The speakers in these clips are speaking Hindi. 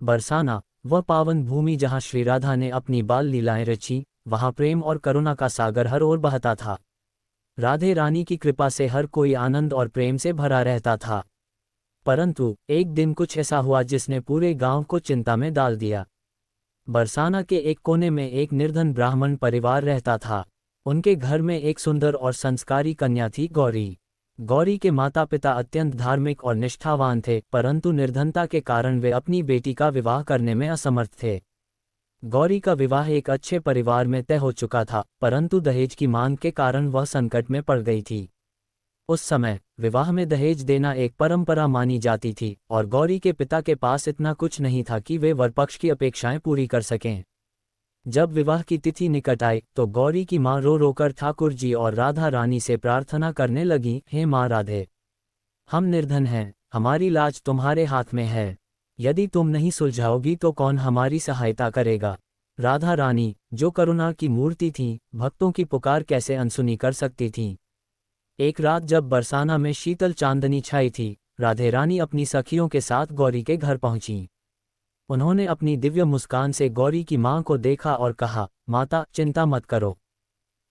बरसाना, वह पावन भूमि जहाँ श्री राधा ने अपनी बाल लीलाएं रची, वहाँ प्रेम और करुणा का सागर हर ओर बहता था। राधे रानी की कृपा से हर कोई आनंद और प्रेम से भरा रहता था। परंतु एक दिन कुछ ऐसा हुआ जिसने पूरे गांव को चिंता में डाल दिया। बरसाना के एक कोने में एक निर्धन ब्राह्मण परिवार रहता था। उनके घर में एक सुंदर और संस्कारी कन्या थी, गौरी। गौरी के माता पिता अत्यंत धार्मिक और निष्ठावान थे, परंतु निर्धनता के कारण वे अपनी बेटी का विवाह करने में असमर्थ थे। गौरी का विवाह एक अच्छे परिवार में तय हो चुका था, परंतु दहेज की मांग के कारण वह संकट में पड़ गई थी। उस समय विवाह में दहेज देना एक परंपरा मानी जाती थी और गौरी के पिता के पास इतना कुछ नहीं था कि वे वरपक्ष की अपेक्षाएं पूरी कर सकें। जब विवाह की तिथि निकट आई तो गौरी की मां रो रोकर ठाकुर जी और राधा रानी से प्रार्थना करने लगी, हे मां राधे, हम निर्धन हैं, हमारी लाज तुम्हारे हाथ में है। यदि तुम नहीं सुलझाओगी तो कौन हमारी सहायता करेगा। राधा रानी, जो करुणा की मूर्ति थीं, भक्तों की पुकार कैसे अनसुनी कर सकती थीं। एक रात जब बरसाना में शीतल चांदनी छाई थी, राधे रानी अपनी सखियों के साथ गौरी के घर पहुंची। उन्होंने अपनी दिव्य मुस्कान से गौरी की मां को देखा और कहा, माता, चिंता मत करो,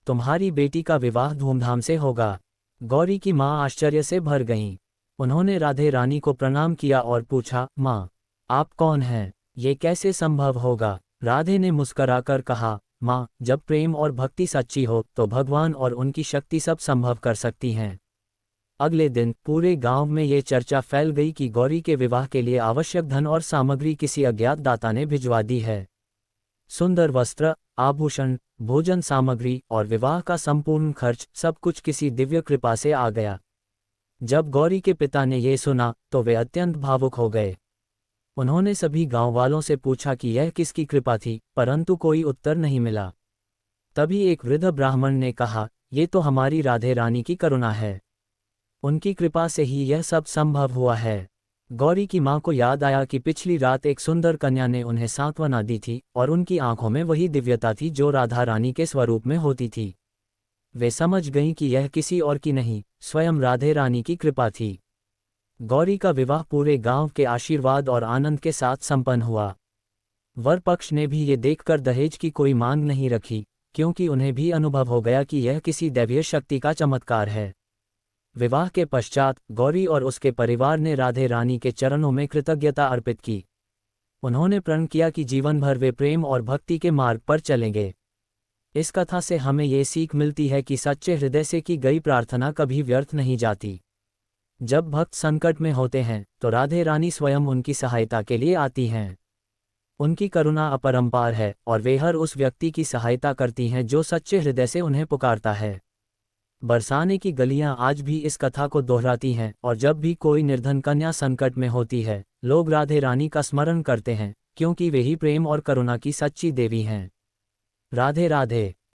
तुम्हारी बेटी का विवाह धूमधाम से होगा। गौरी की मां आश्चर्य से भर गईं। उन्होंने राधे रानी को प्रणाम किया और पूछा, मां, आप कौन हैं, ये कैसे संभव होगा। राधे ने मुस्कराकर कहा, मां, जब प्रेम और भक्ति सच्ची हो तो भगवान और उनकी शक्ति सब संभव कर सकती हैं। अगले दिन पूरे गांव में ये चर्चा फैल गई कि गौरी के विवाह के लिए आवश्यक धन और सामग्री किसी अज्ञात दाता ने भिजवा दी है। सुंदर वस्त्र, आभूषण, भोजन सामग्री और विवाह का संपूर्ण खर्च, सब कुछ किसी दिव्य कृपा से आ गया। जब गौरी के पिता ने ये सुना तो वे अत्यंत भावुक हो गए। उन्होंने सभी गांव वालों से पूछा कि यह किसकी कृपा थी, परंतु कोई उत्तर नहीं मिला। तभी एक वृद्ध ब्राह्मण ने कहा, ये तो हमारी राधे रानी की करुणा है, उनकी कृपा से ही यह सब संभव हुआ है। गौरी की मां को याद आया कि पिछली रात एक सुंदर कन्या ने उन्हें सांत्वना दी थी और उनकी आंखों में वही दिव्यता थी जो राधा रानी के स्वरूप में होती थी। वे समझ गईं कि यह किसी और की नहीं, स्वयं राधे रानी की कृपा थी। गौरी का विवाह पूरे गांव के आशीर्वाद और आनंद के साथ संपन्न हुआ। वर पक्ष ने भी ये देखकर दहेज की कोई मांग नहीं रखी, क्योंकि उन्हें भी अनुभव हो गया कि यह किसी दैवीय शक्ति का चमत्कार है। विवाह के पश्चात गौरी और उसके परिवार ने राधे रानी के चरणों में कृतज्ञता अर्पित की। उन्होंने प्रण किया कि जीवन भर वे प्रेम और भक्ति के मार्ग पर चलेंगे। इस कथा से हमें ये सीख मिलती है कि सच्चे हृदय से की गई प्रार्थना कभी व्यर्थ नहीं जाती। जब भक्त संकट में होते हैं तो राधे रानी स्वयं उनकी सहायता के लिए आती हैं। उनकी करुणा अपरंपार है और वे हर उस व्यक्ति की सहायता करती हैं जो सच्चे हृदय से उन्हें पुकारता है। बरसाने की गलियां आज भी इस कथा को दोहराती हैं और जब भी कोई निर्धन कन्या संकट में होती है, लोग राधे रानी का स्मरण करते हैं, क्योंकि वे ही प्रेम और करुणा की सच्ची देवी हैं। राधे राधे।